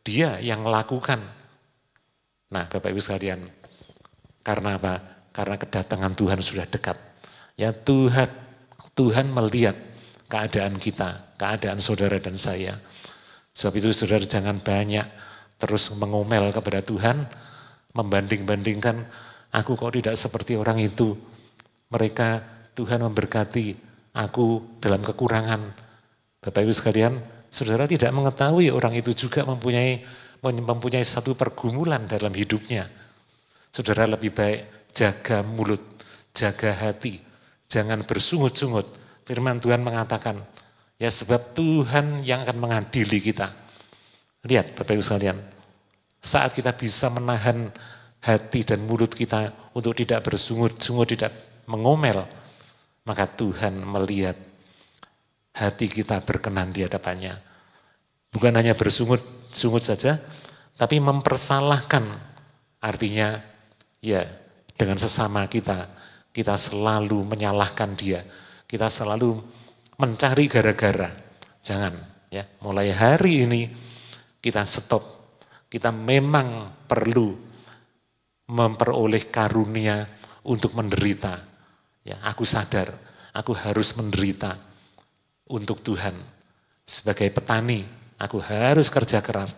Speaker 2: dia yang melakukan. Nah, Bapak Ibu sekalian, karena apa? Karena kedatangan Tuhan sudah dekat. Ya, Tuhan melihat keadaan kita, keadaan saudara dan saya. Sebab itu saudara jangan banyak terus mengomel kepada Tuhan, membanding-bandingkan, aku kok tidak seperti orang itu. Mereka, Tuhan memberkati, aku dalam kekurangan. Bapak Ibu sekalian, saudara tidak mengetahui orang itu juga mempunyai satu pergumulan dalam hidupnya. Saudara lebih baik jaga mulut, jaga hati, jangan bersungut-sungut. Firman Tuhan mengatakan, ya sebab Tuhan yang akan mengadili kita. Lihat Bapak Ibu sekalian, saat kita bisa menahan hati dan mulut kita untuk tidak bersungut-sungut, tidak mengomel, maka Tuhan melihat hati kita berkenan di hadapannya. Bukan hanya bersungut-sungut saja, tapi mempersalahkan. Artinya ya dengan sesama kita selalu menyalahkan dia. Kita selalu mencari gara-gara. Jangan ya, mulai hari ini kita stop. Kita memang perlu memperoleh karunia untuk menderita. Ya, aku sadar, aku harus menderita untuk Tuhan. Sebagai petani, aku harus kerja keras.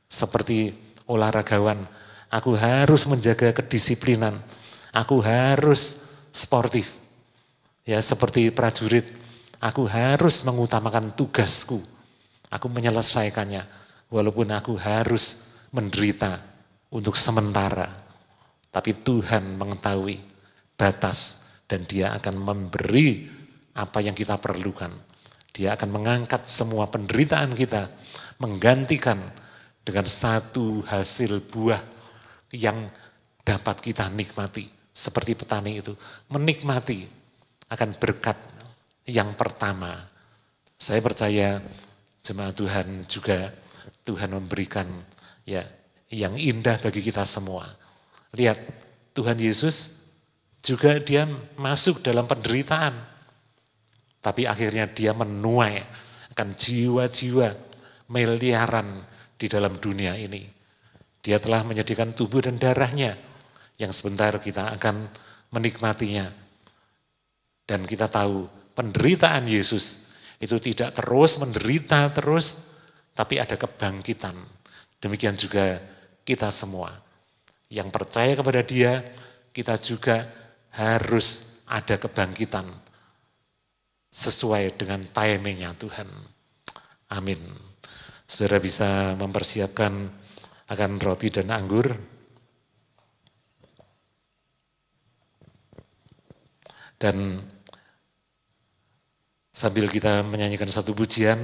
Speaker 2: Seperti olahragawan, aku harus menjaga kedisiplinan. Aku harus sportif. Ya, seperti prajurit, aku harus mengutamakan tugasku. Aku menyelesaikannya, walaupun aku harus menderita untuk sementara. Tapi Tuhan mengetahui batas dan Dia akan memberi apa yang kita perlukan. Dia akan mengangkat semua penderitaan kita, menggantikan dengan satu hasil buah yang dapat kita nikmati. Seperti petani itu, menikmati akan berkat yang pertama. Saya percaya jemaat Tuhan juga Tuhan memberikan ya yang indah bagi kita semua. Lihat, Tuhan Yesus juga dia masuk dalam penderitaan. Tapi akhirnya dia menuai akan jiwa-jiwa miliaran di dalam dunia ini. Dia telah menyediakan tubuh dan darahnya yang sebentar kita akan menikmatinya. Dan kita tahu penderitaan Yesus itu tidak terus menderita terus, tapi ada kebangkitan. Demikian juga kita semua. Yang percaya kepada Dia, kita juga harus ada kebangkitan sesuai dengan timingnya Tuhan. Amin. Saudara bisa mempersiapkan akan roti dan anggur. Dan sambil kita menyanyikan satu pujian,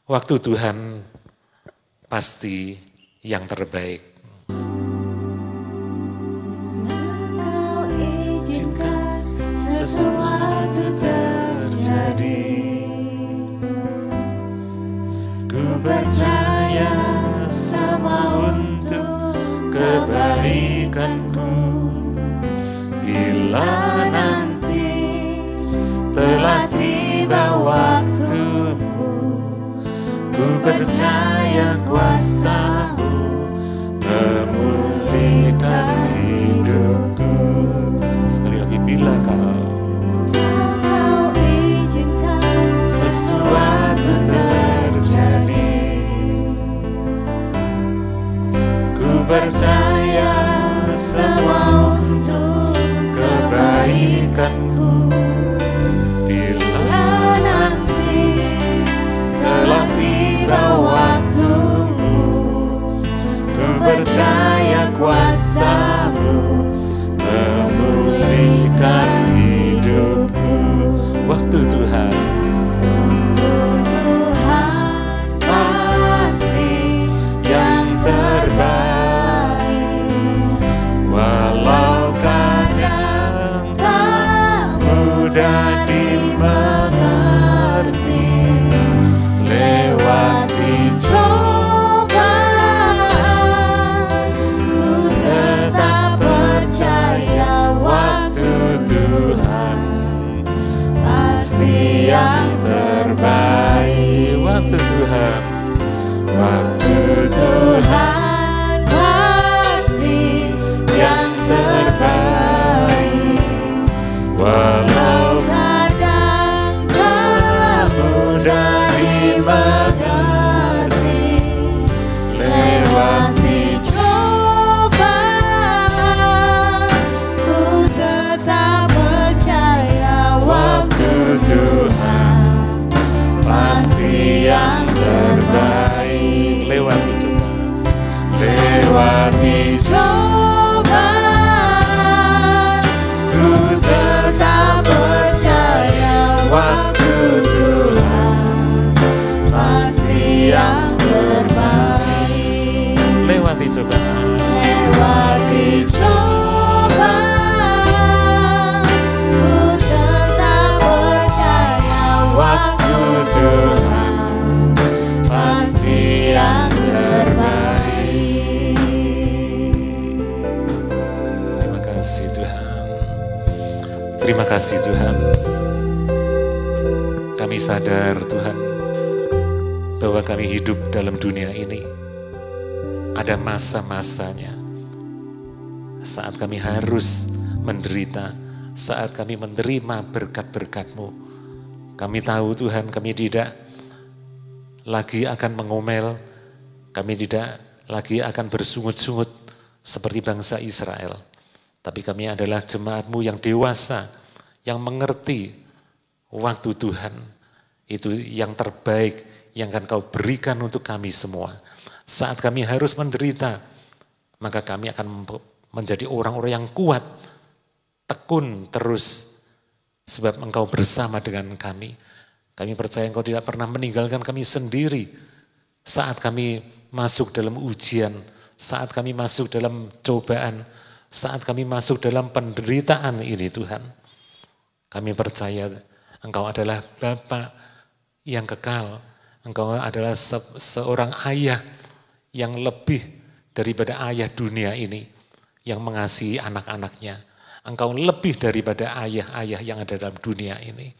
Speaker 2: waktu Tuhan pasti yang terbaik.
Speaker 3: Kau izinkan sesuatu terjadi, ku percaya semua untuk kebaikanku. Bila nanti telah tiba waktuku, ku percaya kuasa-Mu memulihkan hidup. percaya semua untuk kebaikanku. Bila nanti telah tiba waktumu, ku percaya kuasa-Mu memulihkan hidupku.
Speaker 2: Waktu Tuhan,
Speaker 3: Waktu Tuhan pasti yang terbaik. Walau kadang tak mudah dimengerti, lewati cobaan, ku tetap percaya waktu Tuhan pasti yang terbaik.
Speaker 2: waktu Tuhan,
Speaker 3: Waktu Tuhan pasti yang terbaik. Walau kadang tak mudah dimengerti, lewati cobaan, ku tetap percaya waktu Tuhan pasti yang terbaik.
Speaker 2: lewati cobaan,
Speaker 3: Lewati cobaan, ku tetap percaya waktu Tuhan pasti yang terbaik.
Speaker 2: lewati cobaan,
Speaker 3: Lewati cobaan, ku tetap percaya waktu Tuhan pasti yang terbaik.
Speaker 2: Terima kasih Tuhan. Terima kasih Tuhan. Kami sadar Tuhan bahwa kami hidup dalam dunia ini. Ada masa-masanya saat kami harus menderita, saat kami menerima berkat-berkat-Mu. Kami tahu Tuhan, kami tidak lagi akan mengomel, kami tidak lagi akan bersungut-sungut seperti bangsa Israel. Tapi kami adalah jemaat-Mu yang dewasa, yang mengerti waktu Tuhan. Itu yang terbaik yang akan Kau berikan untuk kami semua. Saat kami harus menderita, maka kami akan menjadi orang-orang yang kuat, tekun terus, sebab Engkau bersama dengan kami. Kami percaya Engkau tidak pernah meninggalkan kami sendiri. Saat kami masuk dalam ujian, saat kami masuk dalam cobaan, saat kami masuk dalam penderitaan ini Tuhan. Kami percaya Engkau adalah Bapa yang kekal. Engkau adalah seorang ayah yang lebih daripada ayah dunia ini, yang mengasihi anak-anaknya. Engkau lebih daripada ayah-ayah yang ada dalam dunia ini.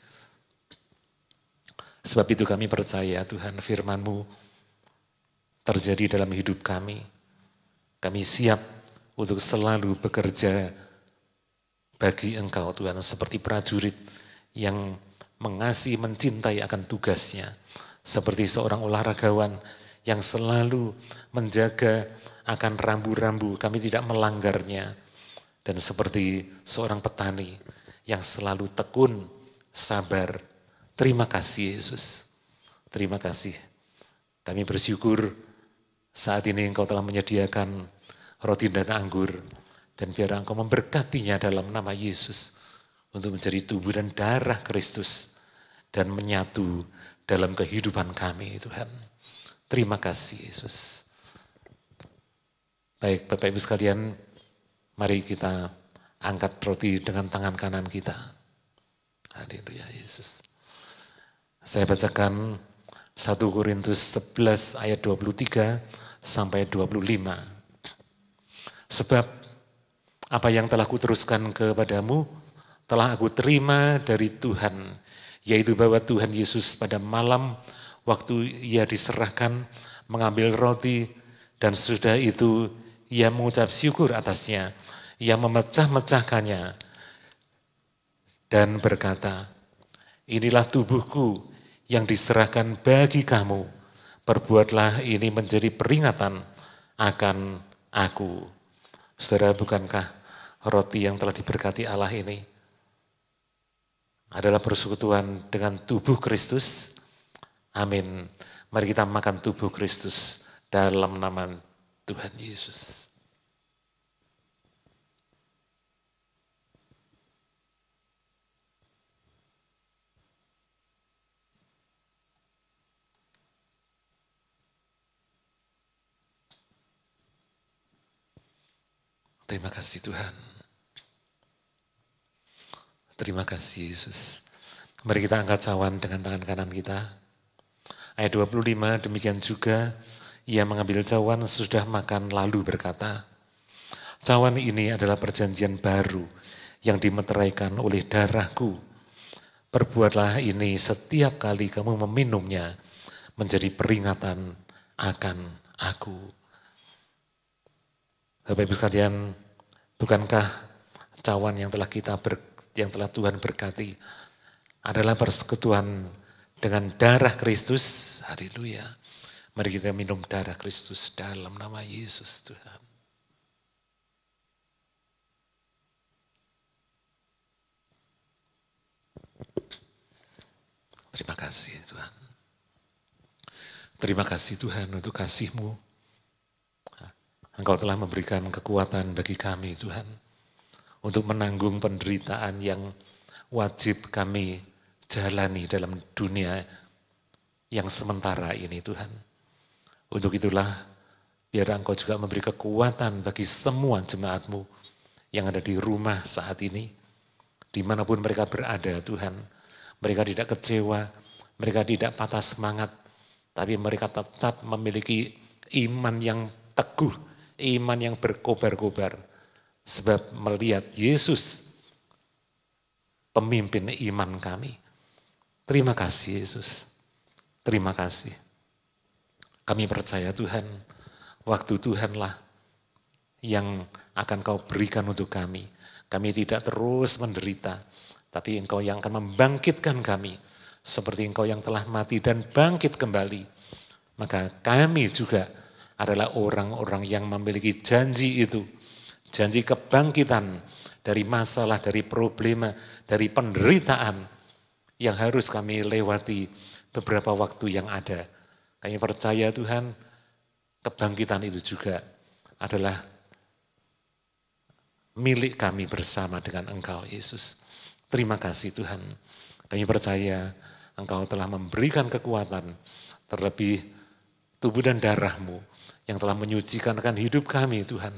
Speaker 2: Sebab itu kami percaya Tuhan, firman-Mu terjadi dalam hidup kami. Kami siap untuk selalu bekerja bagi Engkau Tuhan, seperti prajurit yang mengasihi, mencintai akan tugasnya. Seperti seorang olahragawan yang selalu menjaga akan rambu-rambu, kami tidak melanggarnya. Dan seperti seorang petani yang selalu tekun, sabar. Terima kasih Yesus. Terima kasih. Kami bersyukur saat ini Engkau telah menyediakan roti dan anggur. Dan biar Engkau memberkatinya dalam nama Yesus. Untuk menjadi tubuh dan darah Kristus. Dan menyatu dalam kehidupan kami Tuhan. Terima kasih Yesus. Baik Bapak Ibu sekalian, mari kita angkat roti dengan tangan kanan kita. Haleluya Yesus. Saya bacakan 1 Korintus 11 ayat 23 sampai 25. Sebab apa yang telah kuteruskan kepadamu telah aku terima dari Tuhan, yaitu bahwa Tuhan Yesus pada malam waktu Ia diserahkan mengambil roti dan sudah itu Ia mengucap syukur atasnya, Ia memecah-mecahkannya dan berkata, inilah tubuhku yang diserahkan bagi kamu, perbuatlah ini menjadi peringatan akan aku. Saudara, bukankah roti yang telah diberkati Allah ini adalah persekutuan dengan tubuh Kristus? Amin. Mari kita makan tubuh Kristus dalam nama Tuhan Yesus. Terima kasih Tuhan. Terima kasih Yesus. Mari kita angkat cawan dengan tangan kanan kita. Ayat 25, demikian juga ia mengambil cawan sesudah makan lalu berkata, cawan ini adalah perjanjian baru yang dimeteraikan oleh darahku. Perbuatlah ini setiap kali kamu meminumnya menjadi peringatan akan aku. Bapak Ibu sekalian, bukankah cawan yang telah Tuhan berkati adalah persekutuan dengan darah Kristus? Haleluya. Mari kita minum darah Kristus dalam nama Yesus Tuhan. Terima kasih Tuhan. Terima kasih Tuhan untuk kasih-Mu. Engkau telah memberikan kekuatan bagi kami Tuhan, untuk menanggung penderitaan yang wajib kami jalani dalam dunia yang sementara ini Tuhan. Untuk itulah biar Engkau juga memberi kekuatan bagi semua jemaat-Mu yang ada di rumah saat ini, dimanapun mereka berada Tuhan. Mereka tidak kecewa, mereka tidak patah semangat, tapi mereka tetap memiliki iman yang teguh, iman yang berkobar-kobar, sebab melihat Yesus pemimpin iman kami. Terima kasih Yesus, terima kasih. Kami percaya Tuhan, waktu Tuhanlah yang akan Kau berikan untuk kami. Kami tidak terus menderita, tapi Engkau yang akan membangkitkan kami, seperti Engkau yang telah mati dan bangkit kembali. Maka kami juga adalah orang-orang yang memiliki janji itu. Janji kebangkitan dari masalah, dari problema, dari penderitaan yang harus kami lewati beberapa waktu yang ada. Kami percaya Tuhan, kebangkitan itu juga adalah milik kami bersama dengan Engkau Yesus. Terima kasih Tuhan. Kami percaya Engkau telah memberikan kekuatan, terlebih tubuh dan darah-Mu yang telah menyucikan akan hidup kami Tuhan.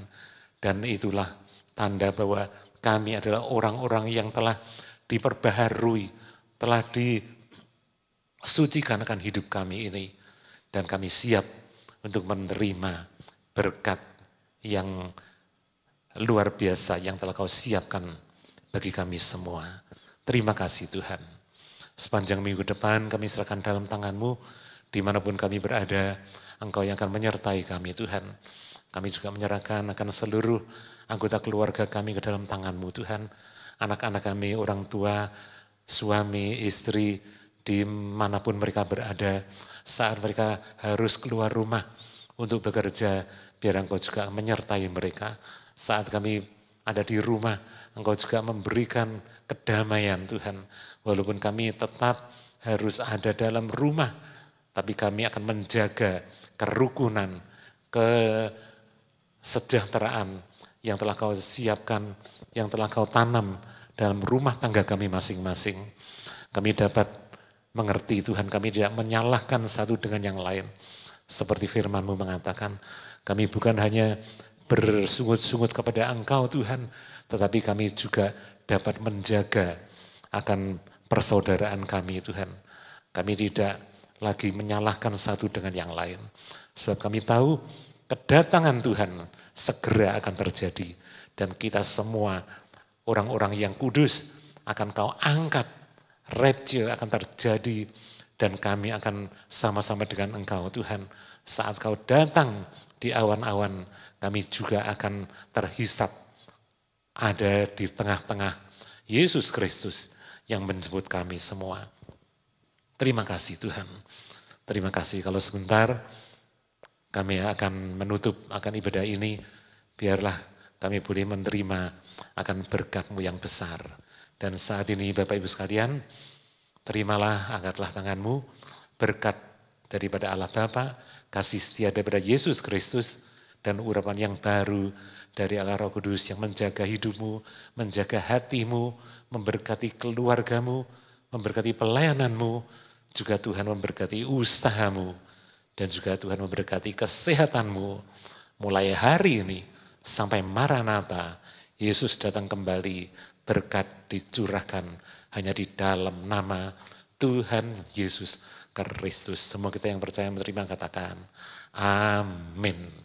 Speaker 2: Dan itulah tanda bahwa kami adalah orang-orang yang telah diperbaharui, telah disucikan akan hidup kami ini. Dan kami siap untuk menerima berkat yang luar biasa yang telah Kau siapkan bagi kami semua. Terima kasih Tuhan. Sepanjang minggu depan kami serahkan dalam tangan-Mu, dimanapun kami berada, Engkau yang akan menyertai kami Tuhan. Kami juga menyerahkan akan seluruh anggota keluarga kami ke dalam tangan-Mu Tuhan. Anak-anak kami, orang tua, suami, istri, dimanapun mereka berada, saat mereka harus keluar rumah untuk bekerja, biar Engkau juga menyertai mereka. Saat kami ada di rumah, Engkau juga memberikan kedamaian Tuhan. Walaupun kami tetap harus ada dalam rumah, tapi kami akan menjaga kerukunan, kesejahteraan yang telah Kau siapkan, yang telah Kau tanam dalam rumah tangga kami masing-masing. Kami dapat mengerti Tuhan, kami tidak menyalahkan satu dengan yang lain. Seperti firman-Mu mengatakan, kami bukan hanya bersungut-sungut kepada Engkau Tuhan, tetapi kami juga dapat menjaga akan persaudaraan kami Tuhan. Kami tidak lagi menyalahkan satu dengan yang lain. Sebab kami tahu kedatangan Tuhan segera akan terjadi. Dan kita semua orang-orang yang kudus akan Kau angkat. Rapture akan terjadi dan kami akan sama-sama dengan Engkau Tuhan. Saat Kau datang di awan-awan, kami juga akan terhisap ada di tengah-tengah Yesus Kristus yang menjemput kami semua. Terima kasih Tuhan. Terima kasih kalau sebentar kami akan menutup akan ibadah ini. Biarlah kami boleh menerima akan berkat-Mu yang besar. Dan saat ini Bapak Ibu sekalian, terimalah, angkatlah tanganmu, berkat daripada Allah Bapa, kasih setia daripada Yesus Kristus, dan urapan yang baru dari Allah Roh Kudus yang menjaga hidupmu, menjaga hatimu, memberkati keluargamu, memberkati pelayananmu, juga Tuhan memberkati usahamu, dan juga Tuhan memberkati kesehatanmu. Mulai hari ini sampai Maranatha, Yesus datang kembali, berkat dicurahkan hanya di dalam nama Tuhan Yesus Kristus. Semua kita yang percaya menerima katakan, amin.